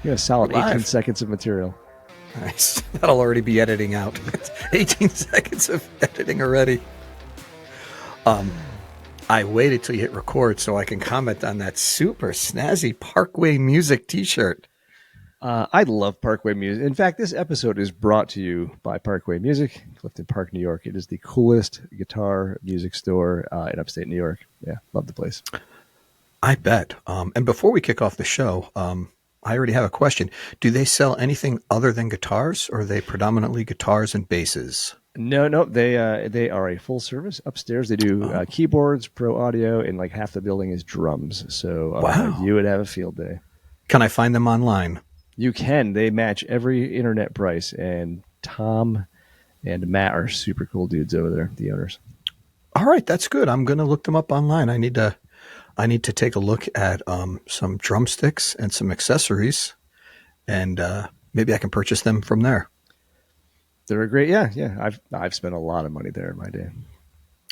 You got a solid We're live. 18 seconds of material. Nice. That'll already be editing out. 18 seconds of editing already. I waited till you hit record so I can comment on that super snazzy Parkway Music t-shirt. I love Parkway Music. In fact, this episode is brought to you by Parkway Music, Clifton Park, New York. It is the coolest guitar music store in upstate New York. Yeah, love the place. I bet. And before we kick off the show, I already have a question. Do they sell anything other than guitars, or are they predominantly guitars and basses? No, they are a full service. Upstairs, they do keyboards, pro audio, and like half the building is drums. So Wow. you would have a field day. Can I find them online? You can. They match every internet price, and Tom and Matt are super cool dudes over there, the owners. All right, that's good. I'm going to look them up online. I need to take a look at some drumsticks and some accessories, and maybe I can purchase them from there. They're great. Yeah. I've spent a lot of money there in my day.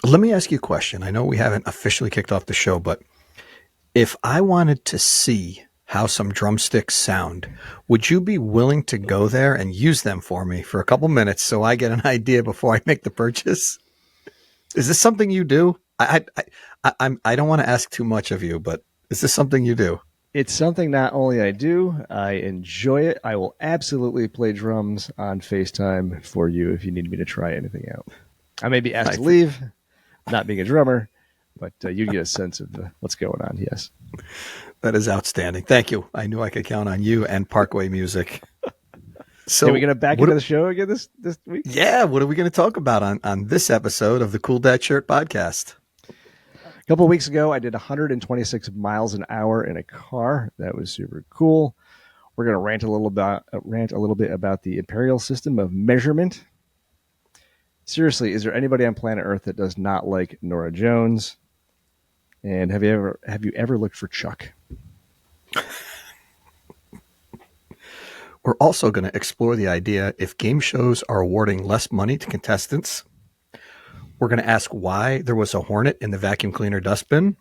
Let me ask you a question. I know we haven't officially kicked off the show, but if I wanted to see how some drumsticks sound, would you be willing to go there and use them for me for a couple minutes so I get an idea before I make the purchase? Is this something you do? I don't want to ask too much of you, but is this something you do? It's something not only I do, I enjoy it. I will absolutely play drums on FaceTime for you if you need me to try anything out. I may be asked to leave, not being a drummer, but you get a sense of what's going on. Yes. That is outstanding. Thank you. I knew I could count on you and Parkway Music. So are we going to back into the show again this week? Yeah. What are we going to talk about on this episode of the Cool Dad Shirt podcast? A couple of weeks ago, I did 126 miles an hour in a car. That was super cool. We're going to rant a little bit about the imperial system of measurement. Seriously, is there anybody on planet Earth that does not like Norah Jones? And have you ever looked for Chuck? We're also going to explore the idea if game shows are awarding less money to contestants. We're going to ask why there was a hornet in the vacuum cleaner dustbin.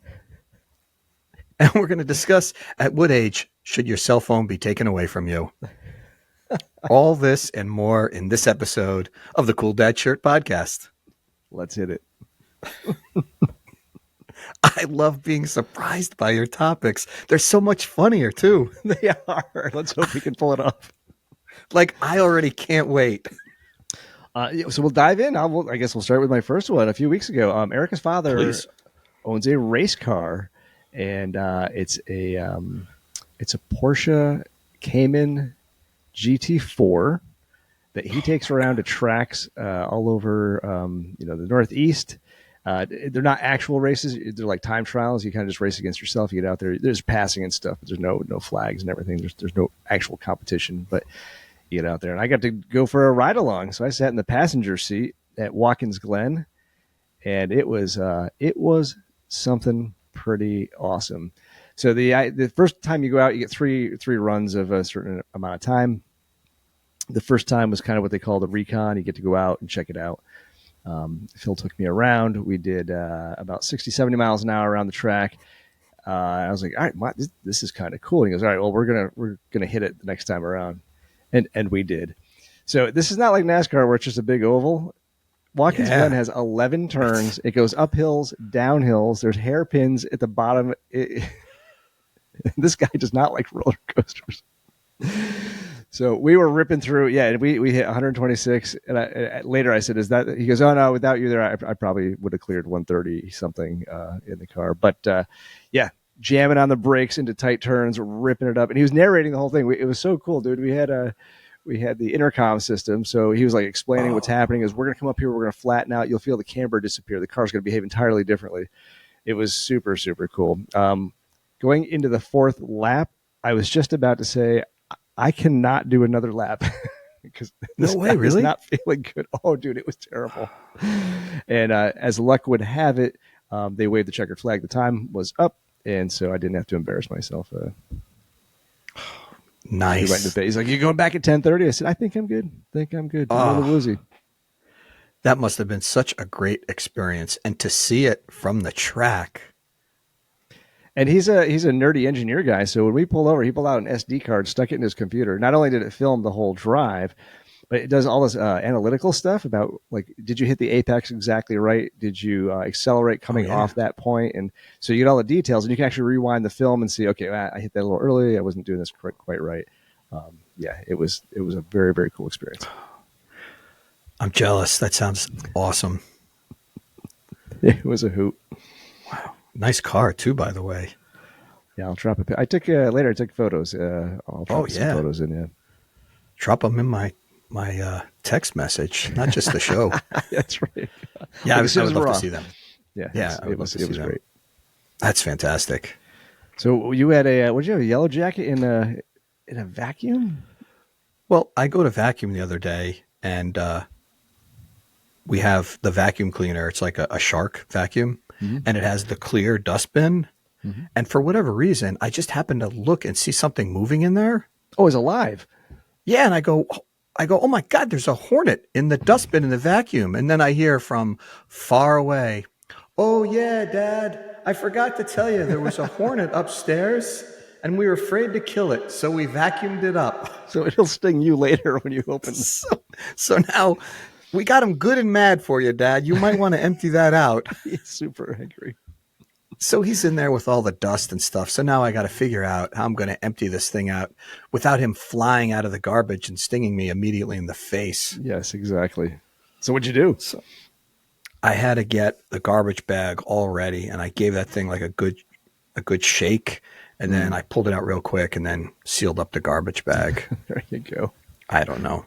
And we're going to discuss at what age should your cell phone be taken away from you. All this and more in this episode of the Cool Dad Shirt podcast. Let's hit it. I love being surprised by your topics. They're so much funnier, too. They are. Let's hope we can pull it off. Like, I already can't wait. So we'll dive in. I guess we'll start with my first one. A few weeks ago, Erica's father owns a race car, and it's a Porsche Cayman GT4 that he takes around to tracks all over the Northeast. They're not actual races. They're like time trials. You kind of just race against yourself. You get out there. There's passing and stuff, but there's no flags and everything. There's no actual competition, but you get out there. And I got to go for a ride along. So I sat in the passenger seat at Watkins Glen, and it was something pretty awesome. So the first time you go out, you get three runs of a certain amount of time. The first time was kind of what they call the recon. You get to go out and check it out. Phil took me around. We did about 60, 70 miles an hour around the track. I was like, all right, this is kind of cool. And he goes, all right, well, we're gonna hit it the next time around, and we did. So this is not like NASCAR where it's just a big oval. Watkins Glen has 11 turns. It goes up hills, down hills. There's hairpins at the bottom. This guy does not like roller coasters. So we were ripping through, and we hit 126. And later I said, "Is that?" He goes, "Oh no, without you there, I probably would have cleared 130 something in the car." But jamming on the brakes into tight turns, ripping it up, and he was narrating the whole thing. It was so cool, dude. We had the intercom system, so he was like explaining what's happening. Is we're gonna come up here, we're gonna flatten out. You'll feel the camber disappear. The car's gonna behave entirely differently. It was super super cool. Going into the fourth lap, I was just about to say, I cannot do another lap because this guy is not feeling good. Oh, dude, it was terrible. And as luck would have it, they waved the checkered flag. The time was up, and so I didn't have to embarrass myself. Nice. He went into bed. He's like, "You going back at 10:30?" I said, "I think I'm good. I'm a little woozy." That must have been such a great experience, and to see it from the track. And he's a nerdy engineer guy. So when we pulled over, he pulled out an SD card, stuck it in his computer. Not only did it film the whole drive, but it does all this analytical stuff about like, did you hit the apex exactly right? Did you accelerate coming off that point? And so you get all the details, and you can actually rewind the film and see, okay, I hit that a little early. I wasn't doing this quite right. Yeah, it was a very, very cool experience. I'm jealous. That sounds awesome. It was a hoot. Wow. Nice car too, by the way. Yeah, I'll drop a. I took later. I took photos. I'll drop some photos in. Yeah, drop them in my text message, not just the show. That's right. Yeah, I would love to see them. Yeah, it was great. That's fantastic. So you had what did you have, a yellow jacket in a vacuum? Well, I go to vacuum the other day, and we have the vacuum cleaner. It's like a Shark vacuum, and it has the clear dustbin. Mm-hmm. And for whatever reason, I just happened to look and see something moving in there. Oh, it's alive. Yeah, and I go, oh my God, there's a hornet in the dustbin in the vacuum. And then I hear from far away, oh yeah, Dad, I forgot to tell you there was a hornet upstairs and we were afraid to kill it. So we vacuumed it up. So it'll sting you later when you open it. So now we got him good and mad for you, Dad. You might want to empty that out. He's super angry. So he's in there with all the dust and stuff. So now I got to figure out how I'm going to empty this thing out without him flying out of the garbage and stinging me immediately in the face. Yes, exactly. So what'd you do? So I had to get the garbage bag all ready, and I gave that thing like a good shake, and then I pulled it out real quick and then sealed up the garbage bag. There you go. I don't know.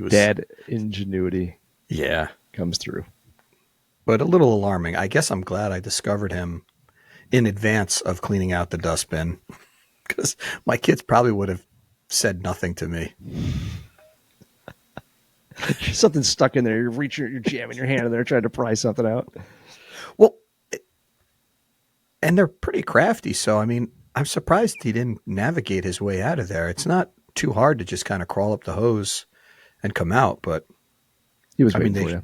Dad ingenuity. Yeah. Comes through. But a little alarming. I guess I'm glad I discovered him in advance of cleaning out the dustbin, because my kids probably would have said nothing to me. Something stuck in there. You're reaching, you're jamming your hand in there trying to pry something out. Well, and they're pretty crafty. So, I mean, I'm surprised he didn't navigate his way out of there. It's not too hard to just kind of crawl up the hose and come out. But he was waiting for you.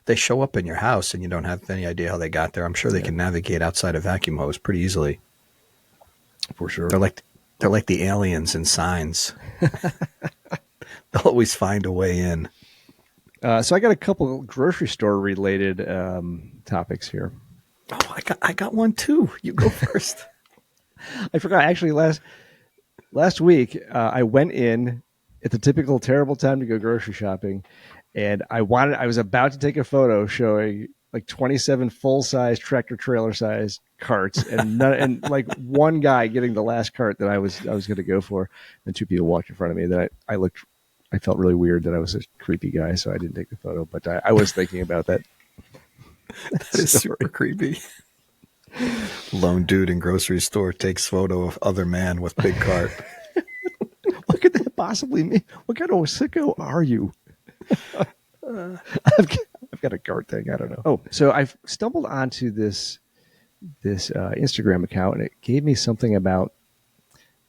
They show up in your house and you don't have any idea how they got there. I'm sure they can navigate outside a vacuum hose pretty easily. For sure. They're like the aliens in Signs. They'll always find a way in. So I got a couple grocery store related topics here. Oh, I got one too. You go first. I forgot. Actually, last week I went in at the typical terrible time to go grocery shopping. And I was about to take a photo showing like 27 full-size tractor trailer size carts, and like one guy getting the last cart that I was going to go for, and two people walked in front of me. That I felt really weird that I was a creepy guy, so I didn't take the photo. But I was thinking about that. That is super creepy. Lone dude in grocery store takes photo of other man with big cart. What could that possibly mean? What kind of sicko are you? I've got a cart thing. I don't know. Oh, so I stumbled onto this Instagram account, and it gave me something about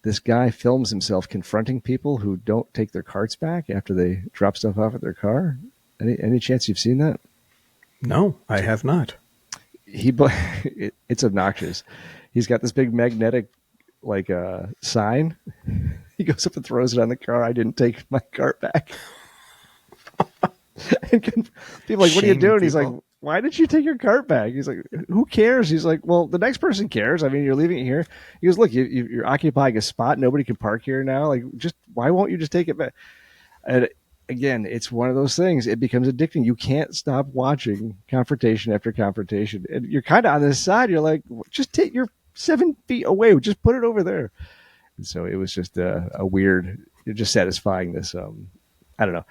this guy films himself confronting people who don't take their carts back after they drop stuff off at their car. Any chance you've seen that? No, I have not. It's obnoxious. He's got this big magnetic sign. He goes up and throws it on the car. I didn't take my cart back. And people are like, what are you doing? He's like, why did you take your cart back? He's like, who cares? He's like, well, the next person cares. I mean, you're leaving it here. He goes, look, you're occupying a spot. Nobody can park here now. Like, why won't you just take it back? And again, it's one of those things. It becomes addicting. You can't stop watching confrontation after confrontation. And you're kind of on this side. You're like, just take your 7 feet away. Just put it over there. And so it was just a weird, you're just satisfying this. I don't know.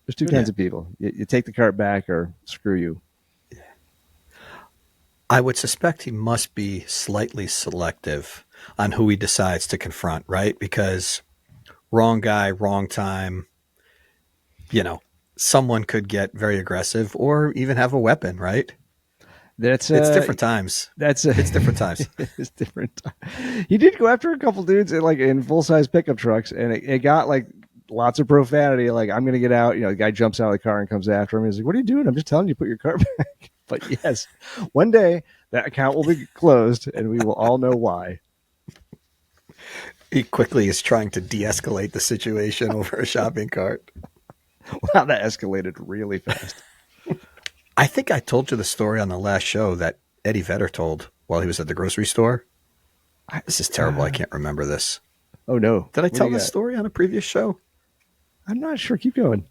There's two kinds of people. You take the cart back or screw you. I would suspect he must be slightly selective on who he decides to confront, right? Because wrong guy, wrong time, someone could get very aggressive or even have a weapon, right? It's different times. It's different times. It's different. He did go after a couple dudes in full-size pickup trucks, and it got lots of profanity. Like, I'm going to get out. The guy jumps out of the car and comes after him. He's like, what are you doing? I'm just telling you, put your car back. But yes, one day That account will be closed, and we will all know why. He quickly is trying to de-escalate the situation over a shopping cart. Wow, that escalated really fast. I think I told you the story on the last show that Eddie Vedder told while he was at the grocery store. This is terrible. I can't remember this. Oh, no. Did I tell this story on a previous show? I'm not sure. Keep going.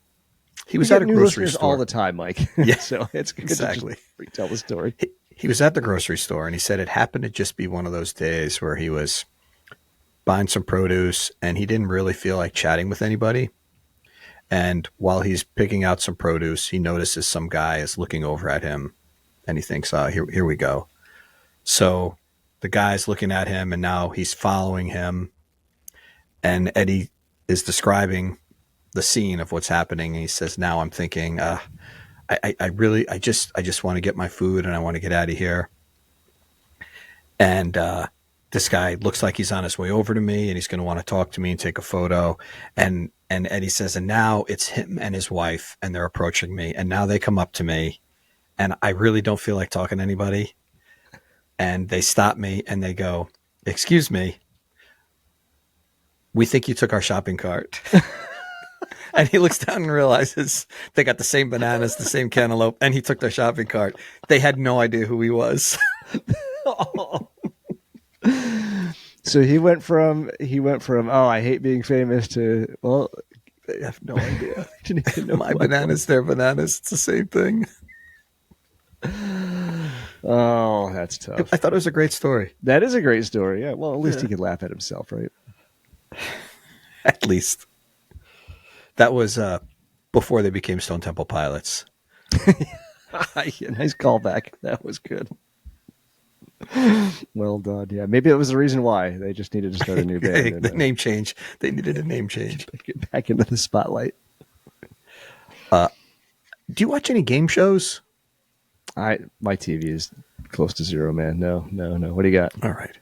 He was at a grocery store all the time, Mike. Yeah, so it's good exactly. to just tell the story. He was at the grocery store, and he said it happened to just be one of those days where he was buying some produce, and he didn't really feel like chatting with anybody. And while he's picking out some produce, he notices some guy is looking over at him, and he thinks, here we go. So the guy's looking at him, and now he's following him. And Eddie is describing the scene of what's happening. And he says, now I'm thinking, I just want to get my food and I want to get out of here. And this guy looks like he's on his way over to me and he's going to want to talk to me and take a photo. And Eddie says, and now it's him and his wife and they're approaching me. And now they come up to me and I really don't feel like talking to anybody. And they stop me and they go, excuse me, we think you took our shopping cart. And he looks down and realizes they got the same bananas, the same cantaloupe, and he took their shopping cart. They had no idea who he was. So he went from I hate being famous to, well, I have no idea. I didn't even know my bananas, their bananas. It's the same thing. Oh, that's tough. I thought it was a great story. That is a great story. Yeah. Well, at least he could laugh at himself, right? At least. That was before they became Stone Temple Pilots. Yeah, nice callback. That was good. Well done. Yeah, maybe it was the reason why they just needed to start a new band. The name change. They needed a name change. Get back into the spotlight. Do you watch any game shows? My TV is close to zero, man. No. What do you got? All right.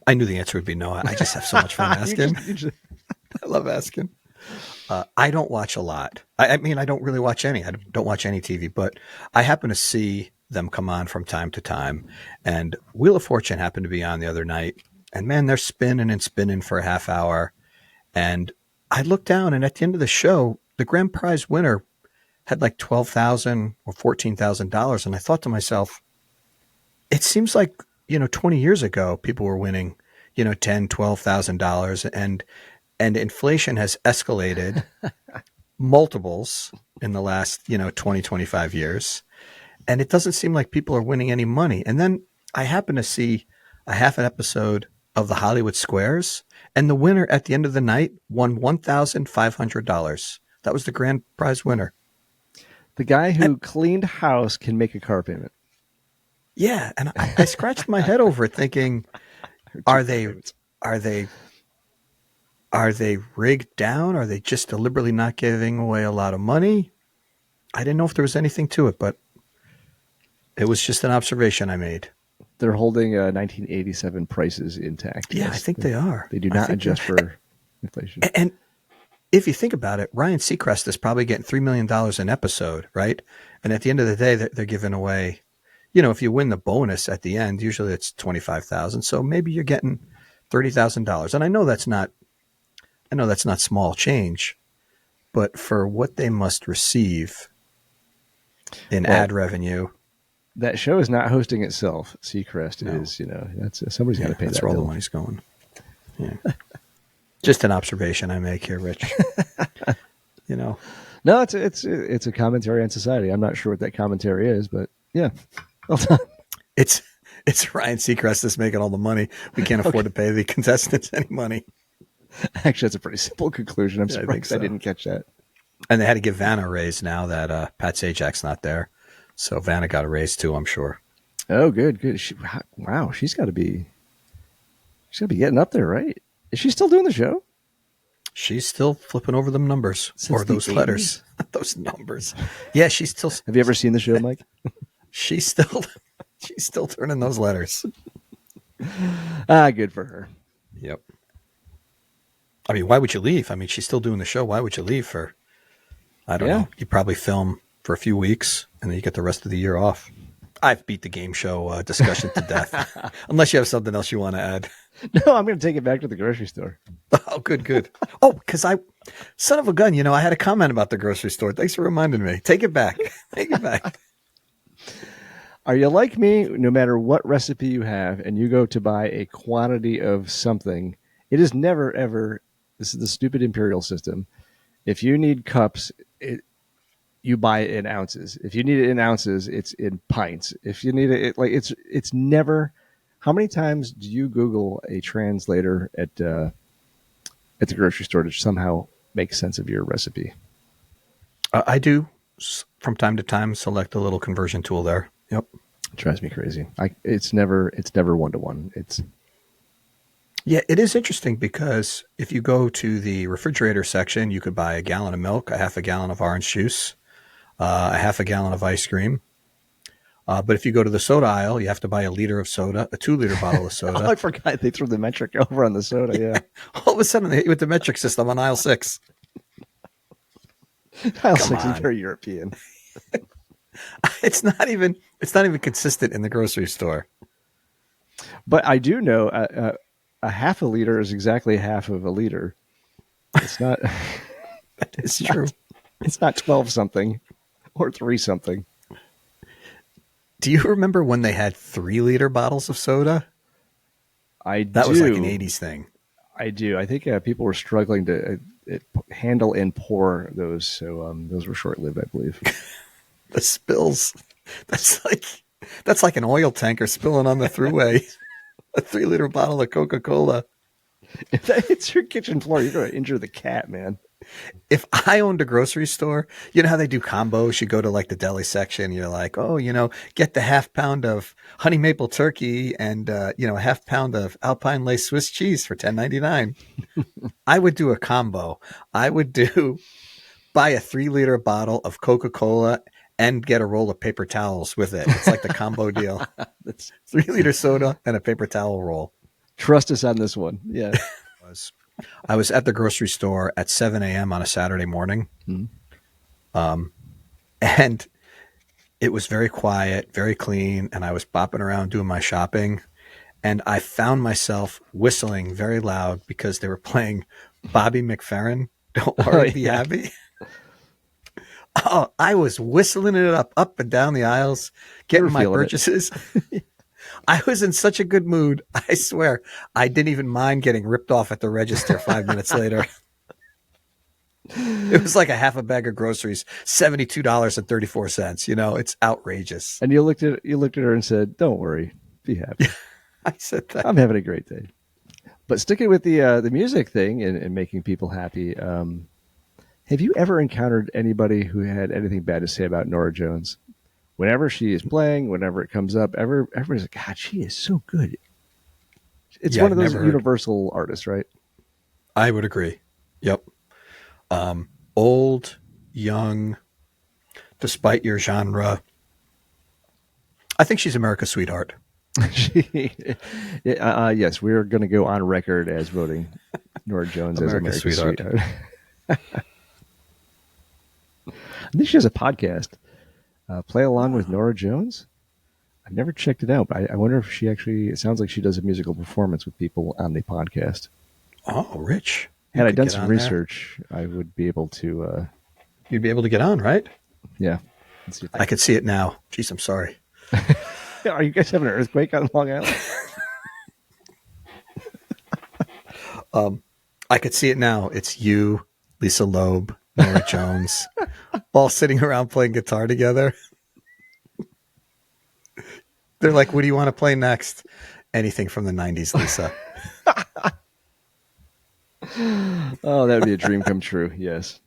I knew the answer would be no. I just have so much fun asking. I love asking. I don't watch a lot. I mean, I don't really watch any. I don't watch any TV, but I happen to see them come on from time to time. And Wheel of Fortune happened to be on the other night. And man, they're spinning and spinning for a half hour. And I looked down, and at the end of the show, the grand prize winner had like $12,000 or $14,000. And I thought to myself, it seems like, 20 years ago, people were winning, $10,000, $12,000. And inflation has escalated multiples in the last, 20, 25 years. And it doesn't seem like people are winning any money. And then I happened to see a half an episode of the Hollywood Squares, and the winner at the end of the night won $1,500. That was the grand prize winner. The guy who cleaned house can make a car payment. Yeah. And I scratched my head over it thinking, are they rigged down? Are they just deliberately not giving away a lot of money? I didn't know if there was anything to it, but it was just an observation I made. They're holding 1987 prices intact. Yeah, yes, I think they are. They do not adjust for inflation. And if you think about it, Ryan Seacrest is probably getting $3 million an episode, right? And at the end of the day, they're giving away, if you win the bonus at the end, usually it's $25,000. So maybe you're getting $30,000. And I know that's not small change, but for what they must receive in ad revenue. That show is not hosting itself. Seacrest is, that's somebody's got to pay that's that where all bill. the money's going. Yeah. Just an observation I make here, Rich. No, it's a commentary on society. I'm not sure what that commentary is, but yeah. Well done. It's Ryan Seacrest that's making all the money. We can't afford to pay the contestants any money. Actually, that's a pretty simple conclusion. I'm surprised I didn't catch that. And they had to give Vanna a raise now that Pat Sajak's not there. So Vanna got a raise too, I'm sure. Oh, good. Wow, she's got to be getting up there, right? Is she still doing the show? She's still flipping over them numbers or those letters, those numbers. Yeah, she's still. Have you ever seen the show, Mike? She's still turning those letters. Good for her. Yep. I mean, why would you leave? I mean, she's still doing the show. Why would you leave for? I don't know. You probably film for a few weeks and then you get the rest of the year off. I've beat the game show discussion to death. Unless you have something else you want to add. No, I'm going to take it back to the grocery store. Oh, good. Oh, because son of a gun, I had a comment about the grocery store. Thanks for reminding me. Take it back. Take it back. Are you like me? No matter what recipe you have and you go to buy a quantity of something, it is never, ever, this is the stupid imperial system. If you need cups, you buy it in ounces. If you need it in ounces, it's in pints. If you need it's never. How many times do you Google a translator at the grocery store to somehow make sense of your recipe? I do from time to time select a little conversion tool there. Yep, it drives me crazy. It's never 1-to-1. It is interesting because if you go to the refrigerator section, you could buy a gallon of milk, a half a gallon of orange juice, a half a gallon of ice cream. But if you go to the soda aisle, you have to buy a liter of soda, a 2-liter bottle of soda. I forgot they threw the metric over on the soda. Yeah. All of a sudden, they hit you with the metric system on aisle 6. Aisle 6 is very European. It's not even consistent in the grocery store. But I do know a half a liter is exactly half of a liter. It's not. It's true. It's not 12 something or 3 something. Do you remember when they had 3-liter bottles of soda? That was like an 80s thing. I do. I think people were struggling to handle and pour those, so those were short-lived, I believe. The spills. That's like an oil tanker spilling on the thruway. A 3-liter bottle of Coca-Cola. If that hits your kitchen floor, you're going to injure the cat, man. If I owned a grocery store, you know how they do combos? You go to like the deli section, you're like, oh, get the half pound of honey maple turkey and, a half pound of Alpine lace Swiss cheese for $10.99. I would do a combo. I would buy a 3-liter bottle of Coca-Cola and get a roll of paper towels with it. It's like the combo deal. That's 3-liter soda and a paper towel roll. Trust us on this one. Yeah. I was at the grocery store at 7 a.m. on a Saturday morning. Mm-hmm. And it was very quiet, very clean. And I was bopping around doing my shopping. And I found myself whistling very loud because they were playing Bobby McFerrin. Don't worry, be happy. Oh, I was whistling it up and down the aisles, getting my purchases. I was in such a good mood. I swear, I didn't even mind getting ripped off at the register 5 minutes later. It was like a half a bag of groceries, $72.34. It's outrageous. And you looked at her and said, "Don't worry, be happy." I said that. I'm having a great day. But sticking with the music thing and making people happy, have you ever encountered anybody who had anything bad to say about Norah Jones? Whenever she is playing, whenever it comes up, everybody's like, God, she is so good. It's one of those universal artists, right? I would agree. Yep. Old, young, despite your genre. I think she's America's sweetheart. Yes, we're going to go on record as voting Norah Jones as America's sweetheart. I think she has a podcast. Play along with Norah Jones. I've never checked it out, but I wonder if she actually. It sounds like she does a musical performance with people on the podcast. Oh, Rich! Had I done some research, I would be able to. You'd be able to get on, right? Yeah. I could see it now. Jeez, I'm sorry. Are you guys having an earthquake on Long Island? I could see it now. It's you, Lisa Loeb, Norah Jones, all sitting around playing guitar together. They're like, what do you want to play next? Anything from the 90s, Lisa. Oh, that would be a dream come true. Yes.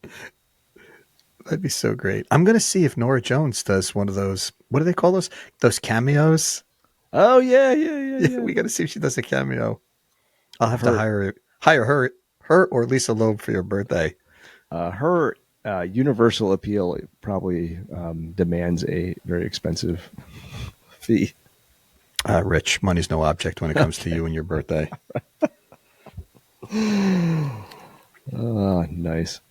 That'd be so great. I'm going to see if Norah Jones does one of those. What do they call those? Those cameos? Oh, yeah. We got to see if she does a cameo. I'll have to hire her or Lisa Loeb for your birthday. Her universal appeal probably demands a very expensive fee. Rich, money's no object when it comes to you and your birthday. Oh, nice.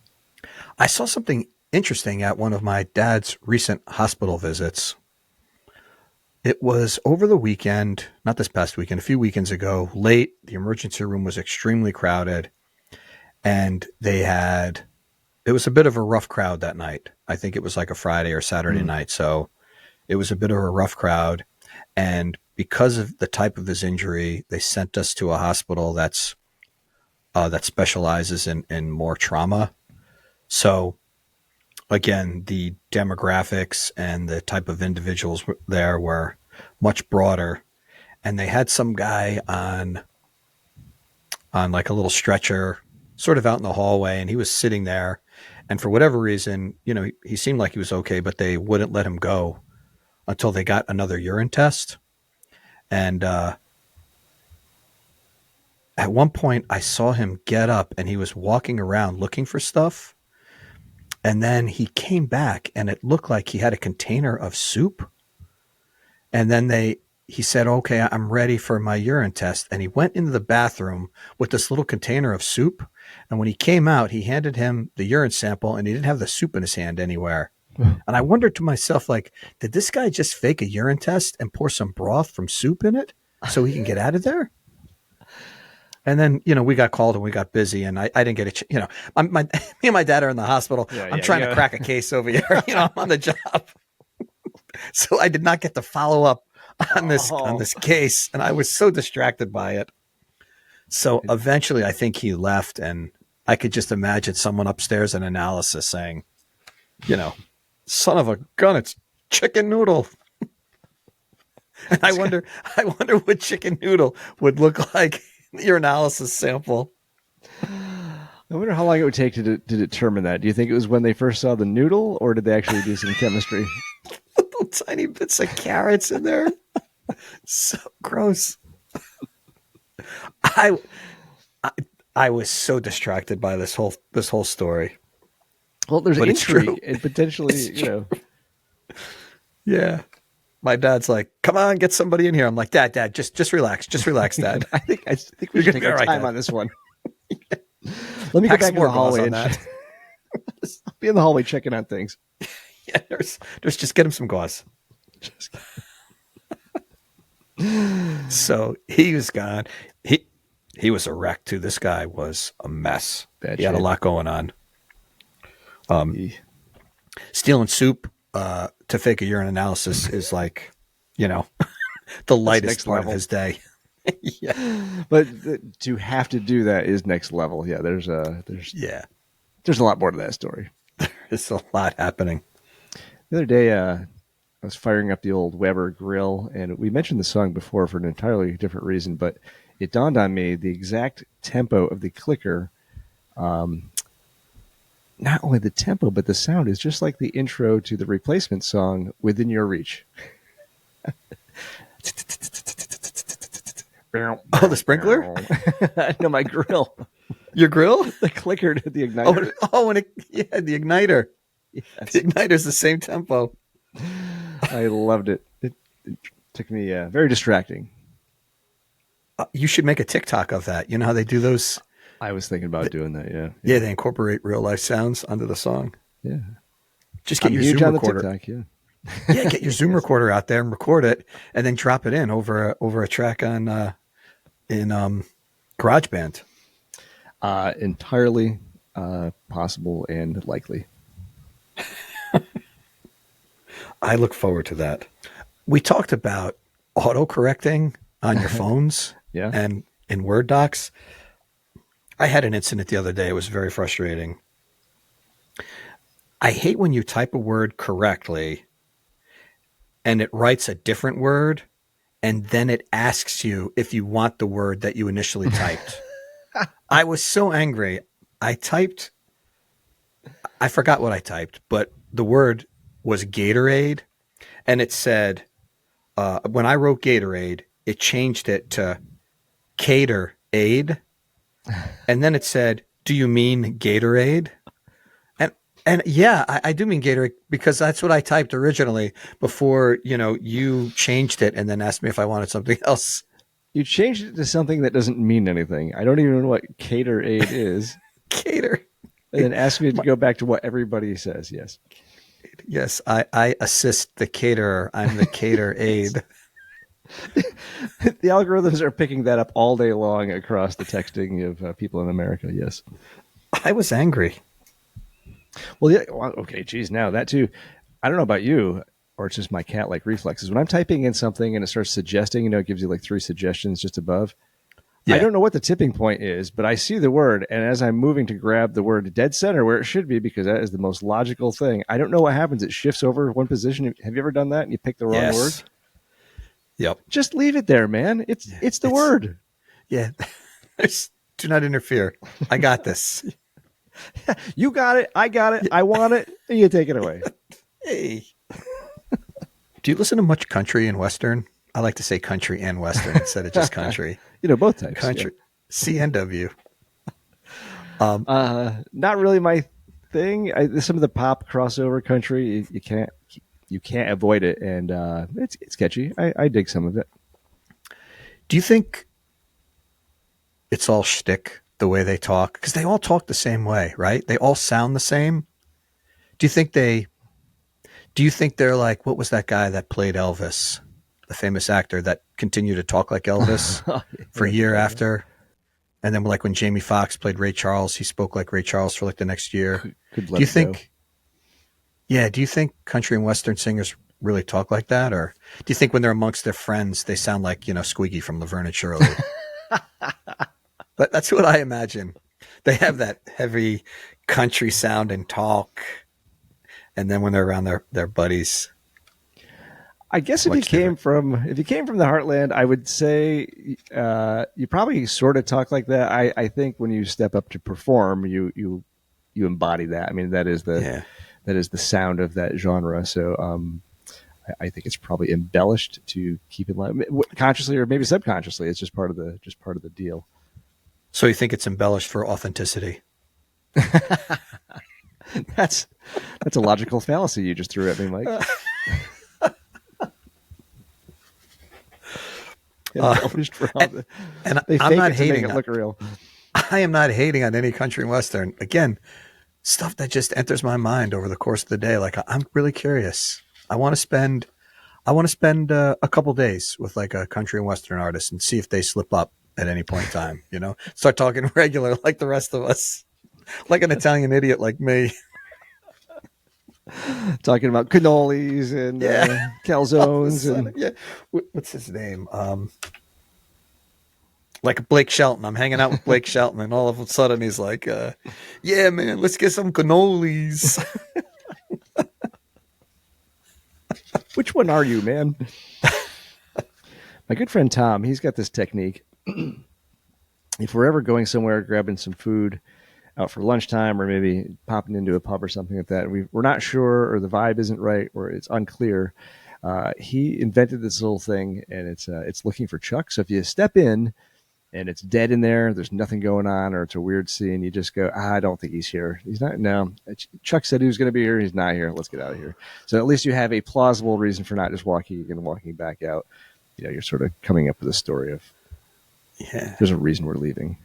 I saw something interesting at one of my dad's recent hospital visits. It was over the weekend, not this past weekend, a few weekends ago, late. The emergency room was extremely crowded, and it was a bit of a rough crowd that night. I think it was like a Friday or Saturday night. So it was a bit of a rough crowd. And because of the type of his injury, they sent us to a hospital that specializes in more trauma. So again, the demographics and the type of individuals there were much broader. And they had some guy on like a little stretcher sort of out in the hallway, and he was sitting there. And for whatever reason, he seemed like he was okay, but they wouldn't let him go until they got another urine test. And at one point, I saw him get up, and he was walking around looking for stuff. And then he came back, and it looked like he had a container of soup. And then he said, okay, I'm ready for my urine test. And he went into the bathroom with this little container of soup. And when he came out, he handed him the urine sample, and he didn't have the soup in his hand anywhere. And I wondered to myself, like, did this guy just fake a urine test and pour some broth from soup in it so he can get out of there? And then, we got called and we got busy, and I didn't get me and my dad are in the hospital. I'm trying to crack a case over here. I'm on the job. So I did not get to follow up on this case, and I was so distracted by it. So eventually I think he left, and I could just imagine someone upstairs in analysis saying, son of a gun, it's chicken noodle. And I wonder what chicken noodle would look like in your analysis sample. I wonder how long it would take to determine that. Do you think it was when they first saw the noodle, or did they actually do some chemistry? Little tiny bits of carrots in there. So gross. I was so distracted by this whole story. Well, there's intrigue and potentially, Yeah. My dad's like, come on, get somebody in here. I'm like, Dad, just relax. Just relax, Dad. I think we should take our time on this one. Yeah. Let me go back to the hallway. I'll be in the hallway checking on things. Yeah, there's just get him some gauze. So he was gone. He was a wreck too. This guy was a mess. He had a lot going on. Stealing soup to fake a urine analysis is like, the lightest part of his day. Yeah, but to have to do that is next level. Yeah, there's a lot more to that story. There's a lot happening. The other day, I was firing up the old Weber grill, and we mentioned the song before for an entirely different reason, but it dawned on me the exact tempo of the clicker. Not only the tempo, but the sound is just like the intro to the Replacement song, Within Your Reach. Oh, the sprinkler? No, my grill. Your grill? The clicker to the igniter. The igniter. Yes. The igniter's the same tempo. I loved it. It took me very distracting. You should make a TikTok of that. You know how they do those? I was thinking about doing that, yeah. Yeah, they incorporate real life sounds onto the song. Yeah. Just get your Zoom recorder. TikTok, yeah. Yeah, get your Zoom recorder out there and record it, and then drop it in over a track in GarageBand. Entirely possible and likely. I look forward to that. We talked about auto-correcting on your phones and in Word docs. I had an incident the other day. It was very frustrating. I hate when you type a word correctly and it writes a different word, and then it asks you if you want the word that you initially typed. I was so angry. I forgot what I typed, but the word was Gatorade, and it said, when I wrote Gatorade, it changed it to Cater Aid, and then it said, do you mean Gatorade? And yeah, I do mean Gatorade, because that's what I typed originally before, you changed it and then asked me if I wanted something else. You changed it to something that doesn't mean anything. I don't even know what Cater Aid is. Cater. And then asked me to go back to what everybody says, yes. Yes, I assist the caterer. I'm the cater aide. The algorithms are picking that up all day long across the texting of people in America. Yes. I was angry. Well, yeah. Well, okay. Geez. Now that too. I don't know about you, or it's just my cat-like reflexes. When I'm typing in something and it starts suggesting, it gives you like 3 suggestions just above. I Yeah. don't know what the tipping point is, but I see the word, and as I'm moving to grab the word dead center where it should be, because that is the most logical thing. I don't know what happens. It shifts over one position. Have you ever done that and you pick the wrong word? Yes. Yep. Just leave it there, man. It's the word. Yeah. Do not interfere. I got this. You got it. I got it. I want it. And you take it away. Hey. Do you listen to much country and Western? I like to say country and Western instead of just country. Both types. Country. Yeah. CNW. Not really my thing. Some of the pop crossover country, you can't avoid it, and it's catchy. I dig some of it. Do you think it's all shtick the way they talk? Because they all talk the same way, right? They all sound the same. Do you think they're like, what was that guy that played Elvis, the famous actor that continued to talk like Elvis for a year after? And then like when Jamie Foxx played Ray Charles, he spoke like Ray Charles for like the next year. Could Do you think country and Western singers really talk like that? Or do you think when they're amongst their friends, they sound like, Squeaky from Laverne and Shirley? But that's what I imagine. They have that heavy country sound and talk. And then when they're around their buddies. I guess if you came from the heartland, I would say you probably sort of talk like that. I think when you step up to perform, you embody that. I mean, that is the sound of that genre. So I think it's probably embellished to keep in line, consciously or maybe subconsciously. It's just part of the deal. So you think it's embellished for authenticity? That's a logical fallacy you just threw at me, Mike. And they I'm not it hating to make it look real. I am not hating on any country and Western. Again, stuff that just enters my mind over the course of the day. Like I'm really curious. I want to spend a couple days with like a country and Western artist and see if they slip up at any point in time. Start talking regular like the rest of us, like an Italian idiot like me. Talking about cannolis and calzones and what's his name? Like Blake Shelton. I'm hanging out with Blake Shelton, and all of a sudden he's like, "Yeah, man, let's get some cannolis." Which one are you, man? My good friend Tom, he's got this technique. If we're ever going somewhere, grabbing some food out for lunchtime, or maybe popping into a pub or something like that, and we're not sure, or the vibe isn't right, or it's unclear, he invented this little thing, and it's looking for Chuck. So if you step in and it's dead in there's nothing going on, or it's a weird scene, you just go, I don't think he's here. He's not. No, Chuck said he was going to be here. He's not here. Let's get out of here. So at least you have a plausible reason for not just walking back out. You're sort of coming up with a story of, there's a reason we're leaving.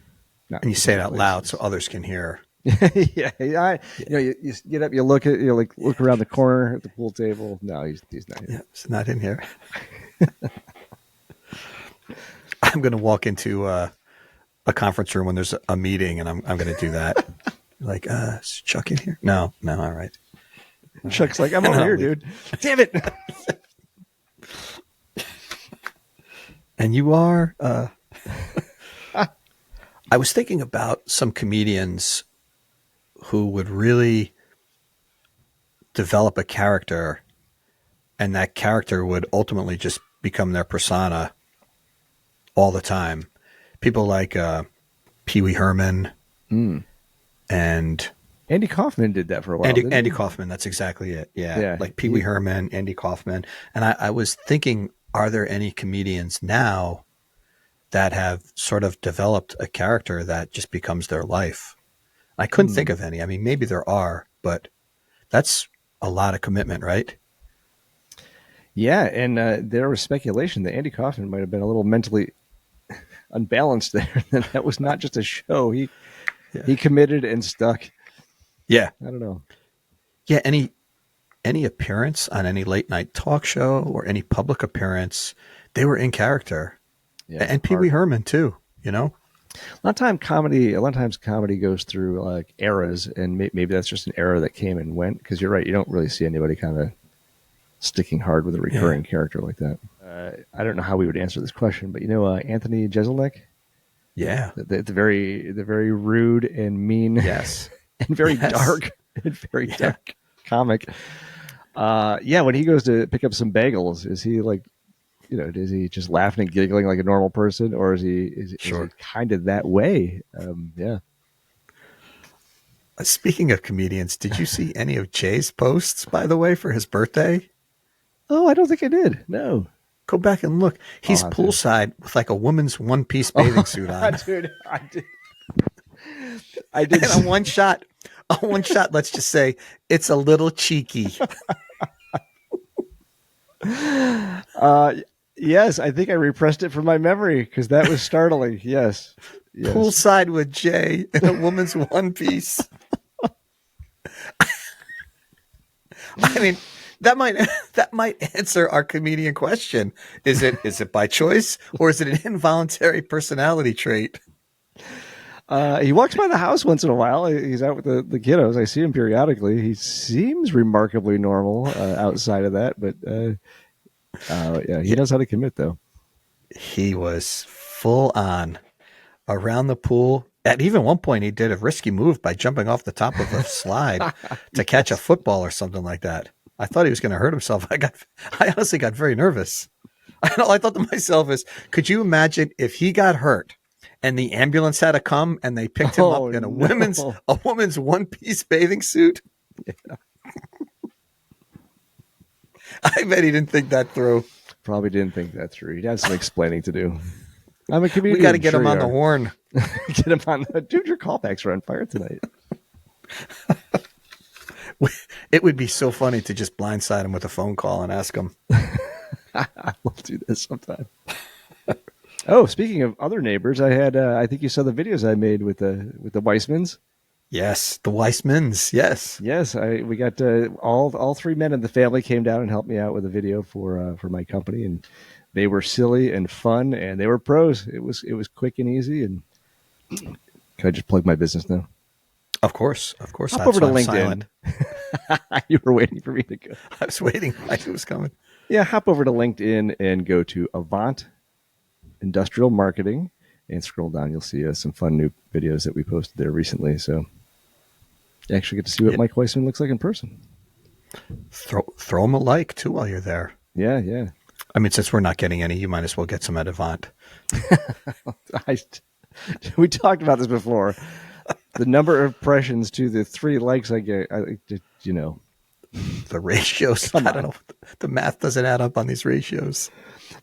And you say it out loud so others can hear. You get up, you look around the corner at the pool table. No, he's not here. Yeah, he's not in here. I'm going to walk into a conference room when there's a meeting, and I'm going to do that. Like, is Chuck in here? No, all right. Chuck's like, I'm over here, dude. Damn it. And you are? I was thinking about some comedians who would really develop a character, and that character would ultimately just become their persona all the time. People like Pee Wee Herman and Andy Kaufman did that for a while. Andy Kaufman, that's exactly it. Yeah. Like Pee Wee Herman, Andy Kaufman. And I was thinking, are there any comedians now that have sort of developed a character that just becomes their life? I couldn't think of any. I mean, maybe there are, but that's a lot of commitment, right? Yeah, and there was speculation that Andy Kaufman might have been a little mentally unbalanced there. That was not just a show. He committed and stuck. Yeah. I don't know. Yeah, and any appearance on any late night talk show or any public appearance, they were in character. Yeah, And Pee Wee Herman too, you know? A lot of times comedy goes through like eras, and maybe that's just an era that came and went. Because you're right, you don't really see anybody kind of sticking hard with a recurring character like that. I don't know how we would answer this question, but Anthony Jeselnik. Yeah, the very rude and mean, yes, and very dark and very dark comic. When he goes to pick up some bagels, is he like, is he just laughing and giggling like a normal person, or is he kind of that way? Yeah. Speaking of comedians, did you see any of Jay's posts, by the way, for his birthday? Oh, I don't think I did. No. Go back and look. He's poolside with like a woman's one-piece bathing suit on. Dude, I did. And on one shot, let's just say it's a little cheeky. Yes, I think I repressed it from my memory because that was startling. Yes. Poolside with Jay in a woman's one piece. I mean, that might answer our comedian question. Is it by choice, or is it an involuntary personality trait? He walks by the house once in a while. He's out with the kiddos. I see him periodically. He seems remarkably normal outside of that, but he knows how to commit, though. He was full on around the pool. At even one point, he did a risky move by jumping off the top of a slide to catch a football or something like that. I thought he was going to hurt himself. I honestly got very nervous. All I thought to myself is, could you imagine if he got hurt and the ambulance had to come and they picked him up in a woman's one-piece bathing suit? Yeah. I bet he didn't think that through. Probably didn't think that through. He'd have some explaining to do. I'm a comedian. We got to get him on the horn. Get him on. Dude, your callbacks are on fire tonight. It would be so funny to just blindside him with a phone call and ask him. We'll do this sometime. Oh, speaking of other neighbors, I had. I think you saw the videos I made with the Weissmans. Yes, the Weissmans. Yes, we got all three men in the family came down and helped me out with a video for my company, and they were silly and fun, and they were pros. It was quick and easy. And can I just plug my business now? Of course. Hop over to LinkedIn. You were waiting for me to go. I was waiting. I knew it was coming. Yeah, hop over to LinkedIn and go to Avant Industrial Marketing and scroll down. You'll see some fun new videos that we posted there recently. So you actually get to see what Mike Weissman looks like in person. Throw him a like, too, while you're there. Yeah. I mean, since we're not getting any, you might as well get some at Avant. We talked about this before. The number of impressions to the 3 likes I get, the ratios. I don't know. The math doesn't add up on these ratios.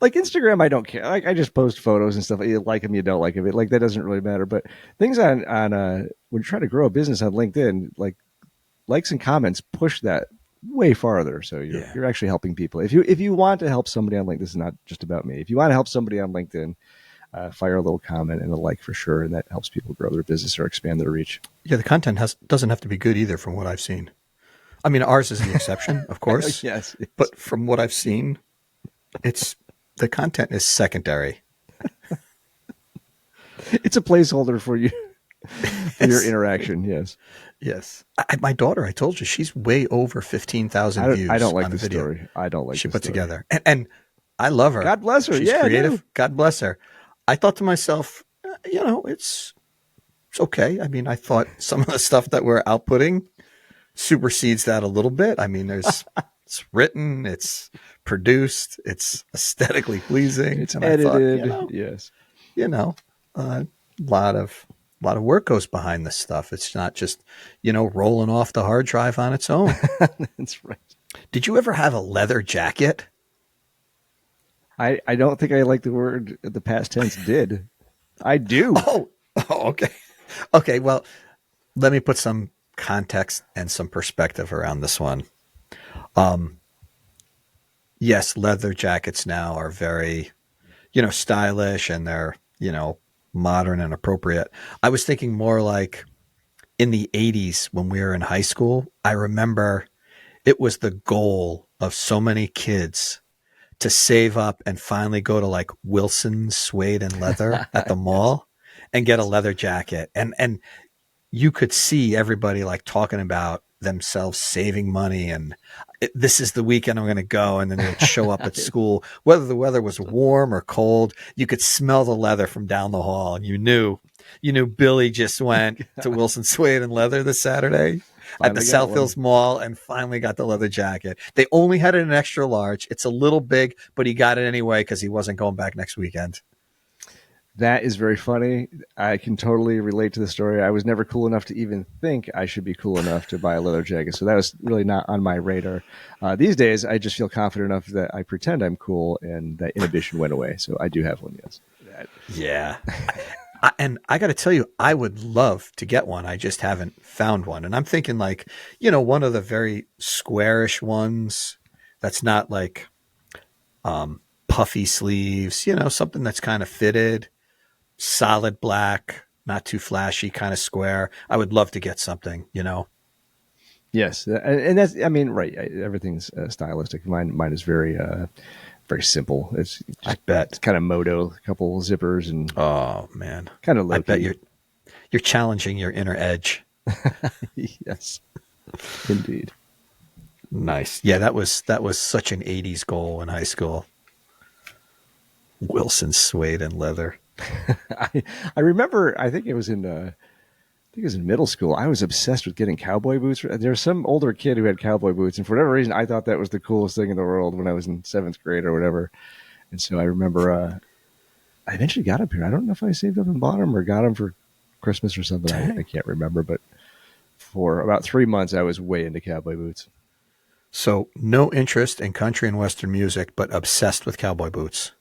Like Instagram, I don't care. I just post photos and stuff. You like them, you don't like them. Like that doesn't really matter. But things on when you're trying to grow a business on LinkedIn, like likes and comments push that way farther. So you're actually helping people. If you want to help somebody on LinkedIn, this is not just about me. If you want to help somebody on LinkedIn, fire a little comment and a like for sure, and that helps people grow their business or expand their reach. Yeah, the content doesn't have to be good either, from what I've seen. I mean, ours is the exception, of course. Yes. But from what I've seen, the content is secondary. It's a placeholder for you, for your interaction. Yes. My daughter, I told you, she's way over 15,000 views. I don't like on the video story. I don't like she the put story. together, and I love her. God bless her. She's creative. God bless her. I thought to myself, it's okay. I mean, I thought some of the stuff that we're outputting supersedes that a little bit. I mean, it's written, it's produced, it's aesthetically pleasing, it's and edited. I thought, yes, a lot of work goes behind this stuff. It's not just rolling off the hard drive on its own. That's right. Did you ever have a leather jacket? I don't think I like the word the past tense did. I do. Oh, okay. Okay, well, let me put some context and some perspective around this one. Yes, leather jackets now are very, stylish, and they're, modern and appropriate. I was thinking more like in the 80s when we were in high school. I remember it was the goal of so many kids to save up and finally go to like Wilson's Suede and Leather at the mall and get a leather jacket. And you could see everybody like talking about themselves saving money and this is the weekend I'm going to go. And then they'd show up at school, whether the weather was warm or cold, you could smell the leather from down the hall. And you knew Billy just went to Wilson Suede and Leather this Saturday at the South Hills Mall and finally got the leather jacket. They only had it in extra large. It's a little big, but he got it anyway because he wasn't going back next weekend. That is very funny. I can totally relate to the story. I was never cool enough to even think I should be cool enough to buy a leather jacket. So that was really not on my radar. These days, I just feel confident enough that I pretend I'm cool and that inhibition went away. So I do have one, yes. Yeah. And I got to tell you, I would love to get one. I just haven't found one. And I'm thinking like, one of the very squarish ones that's not like puffy sleeves, something that's kind of fitted. Solid black, not too flashy, kind of square. I would love to get something, Yes, and that's. I mean, right? Everything's stylistic. Mine is very, very simple. I bet it's kind of moto, a couple zippers, and oh man, kind of low. I bet you're challenging your inner edge. Yes, indeed. Nice. Yeah, that was such an '80s goal in high school. Wilson Suede and Leather. I remember. I think it was in middle school. I was obsessed with getting cowboy boots. There was some older kid who had cowboy boots, and for whatever reason, I thought that was the coolest thing in the world when I was in 7th grade or whatever. And so I remember I eventually got a pair. I don't know if I saved up and bought them or got them for Christmas or something. I can't remember, but for about 3 months, I was way into cowboy boots. So no interest in country and Western music, but obsessed with cowboy boots.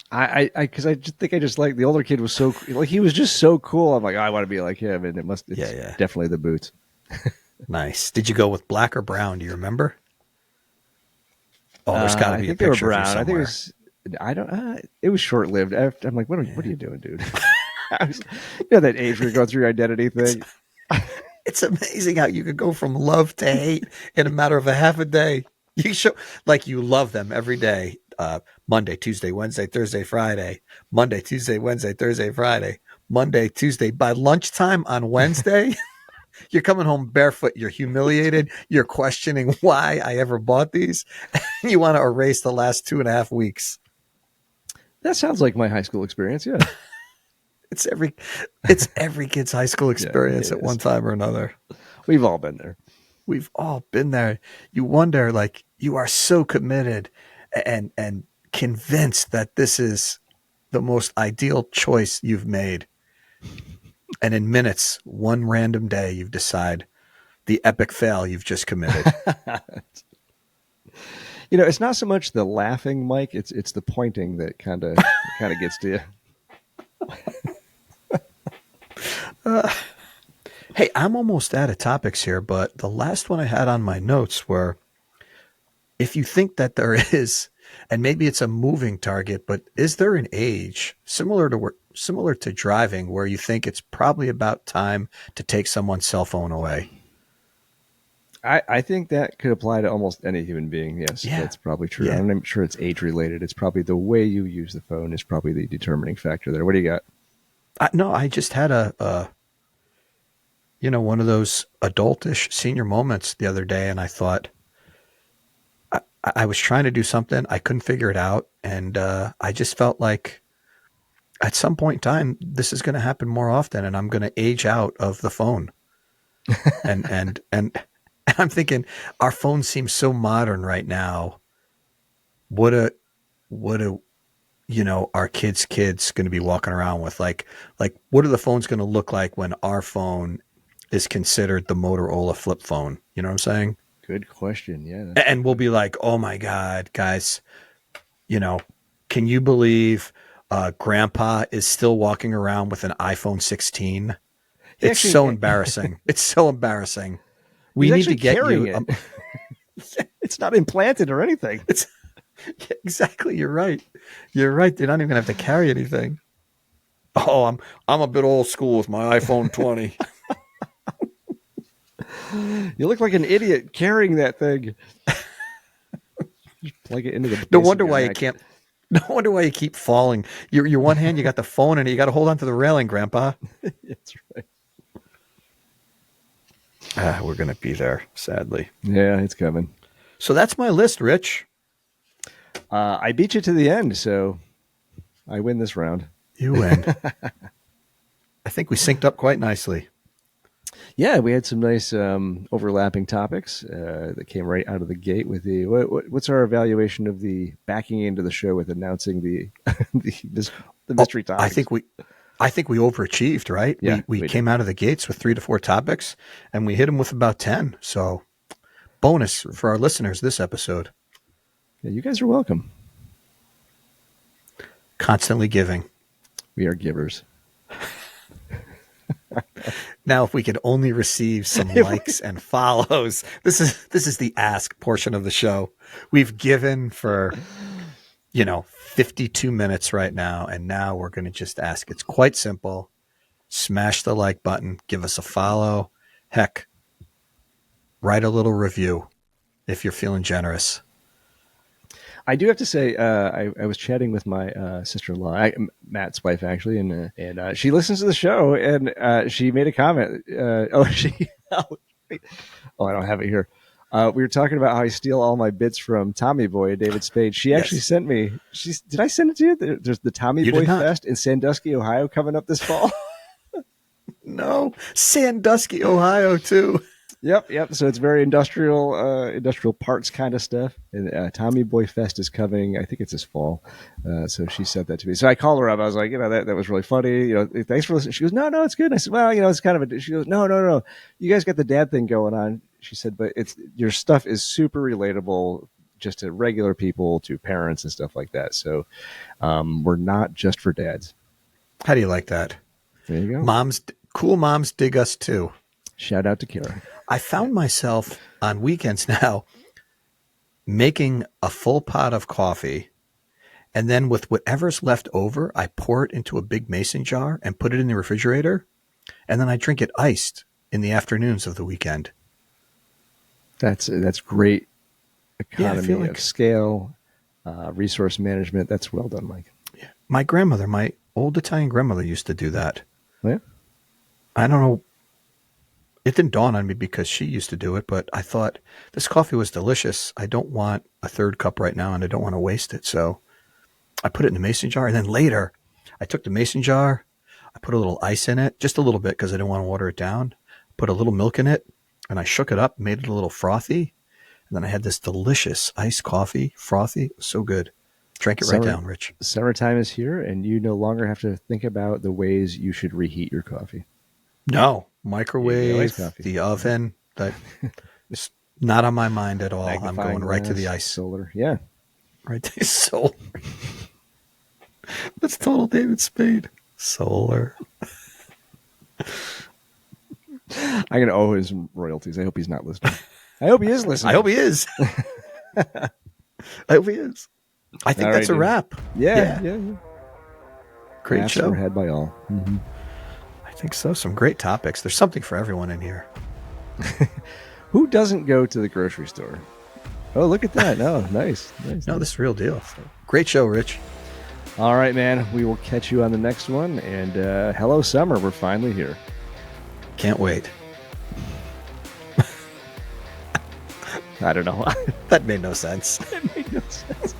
Because I just think I just like the older kid was so like he was just so cool. I'm like, I want to be like him, and it's definitely the boots. Nice. Did you go with black or brown? Do you remember? Oh, there's got to be a picture of you somewhere. I think it was. I don't. It was short lived. I'm like, what are you doing, dude? That age where you go through your identity thing. It's amazing how you could go from love to hate in a matter of a half a day. You show like you love them every day. Monday, Tuesday, Wednesday, Thursday, Friday. Monday, Tuesday, Wednesday, Thursday, Friday. Monday, Tuesday. By lunchtime on Wednesday, you're coming home barefoot. You're humiliated. You're questioning why I ever bought these. You want to erase the last 2.5 weeks. That sounds like my high school experience. Yeah. It's every kid's high school experience at one time or another. We've all been there. We've all been there. You wonder, like, you are so committed and convinced that this is the most ideal choice you've made. And in minutes, one random day, you've decided the epic fail you've just committed. It's not so much the laughing, Mike. It's the pointing that kind of gets to you. Hey, I'm almost out of topics here, but the last one I had on my notes were, if you think that there is, and maybe it's a moving target, but is there an age similar to driving where you think it's probably about time to take someone's cell phone away? I think that could apply to almost any human being. Yes, that's probably true. Yeah. I'm not sure it's age related. It's probably the way you use the phone is probably the determining factor there. What do you got? No, I just had one of those adultish senior moments the other day, and I thought I was trying to do something. I couldn't figure it out. And I just felt like at some point in time, this is going to happen more often, and I'm going to age out of the phone. and I'm thinking our phones seem so modern right now. What are our kids going to be walking around with? Like what are the phones going to look like when our phone is considered the Motorola flip phone? You know what I'm saying? Good question. Yeah. And we'll be like, oh my God, guys, can you believe grandpa is still walking around with an iPhone 16? It's so embarrassing. It's so embarrassing. We need to get you. It's not implanted or anything. Exactly. You're right. You're right. They're not even going to have to carry anything. Oh, I'm a bit old school with my iPhone 20. You look like an idiot carrying that thing. Just plug it into the. No wonder why you can't. No wonder why you keep falling. Your one hand, you got the phone in it. You got to hold on to the railing, Grandpa. That's right. We're going to be there, sadly. Yeah, it's coming. So that's my list, Rich. I beat you to the end, so I win this round. You win. I think we synced up quite nicely. Yeah, we had some nice overlapping topics that came right out of the gate with the. What's our evaluation of the backing into the show with announcing the the mystery topics? I think we overachieved, right? Yeah, we came out of the gates with 3 to 4 topics, and we hit them with about 10. So, bonus for our listeners this episode. Yeah, you guys are welcome. Constantly giving. We are givers. Now, if we could only receive some likes and follows, this is the ask portion of the show. We've given for, 52 minutes right now, and now we're going to just ask. It's quite simple. Smash the like button. Give us a follow. Heck, write a little review if you're feeling generous. I do have to say, I was chatting with my sister-in-law, Matt's wife, actually, and she listens to the show, and she made a comment. I don't have it here. We were talking about how I steal all my bits from Tommy Boy, David Spade. She actually sent me. Did I send it to you? There's the Tommy Boy Fest in Sandusky, Ohio, coming up this fall. No, Sandusky, Ohio, too. Yep. So it's very industrial parts kind of stuff. And Tommy Boy Fest is coming. I think it's this fall. So she said that to me. So I called her up. I was like, that was really funny. Thanks for listening. She goes, no, it's good. And I said, well, it's kind of she goes, no. You guys got the dad thing going on. She said, but your stuff is super relatable just to regular people, to parents and stuff like that. So we're not just for dads. How do you like that? There you go. Cool moms dig us too. Shout out to Kara. I found myself on weekends now making a full pot of coffee, and then with whatever's left over, I pour it into a big mason jar and put it in the refrigerator, and then I drink it iced in the afternoons of the weekend. That's great economy of scale, resource management. That's well done, Mike. Yeah. My grandmother, my old Italian grandmother, used to do that. Yeah. I don't know. It didn't dawn on me because she used to do it, but I thought this coffee was delicious. I don't want a third cup right now, and I don't want to waste it. So I put it in a mason jar, and then later I took the mason jar, I put a little ice in it, just a little bit because I didn't want to water it down, put a little milk in it, and I shook it up, made it a little frothy, and then I had this delicious iced coffee, frothy. It was so good. Drank it right down, Rich. Summertime is here, and you no longer have to think about the ways you should reheat your coffee. No. Microwave, the oven, that is not on my mind at all. I'm going right to the ice. Solar. Yeah. Right to solar. That's total David Spade. Solar. I'm going to owe his royalties. I hope he's not listening. I hope he is listening. I hope he is. I hope he is. I think that's a wrap. Yeah. Great Laughs show. were had by all. Mm-hmm. I think so. Some great topics. There's something for everyone in here. Who doesn't go to the grocery store? Oh, look at that. No, nice. No, this is real deal. Great show, Rich. All right, man. We will catch you on the next one. And hello, summer. We're finally here. Can't wait. I don't know. That made no sense. It made no sense.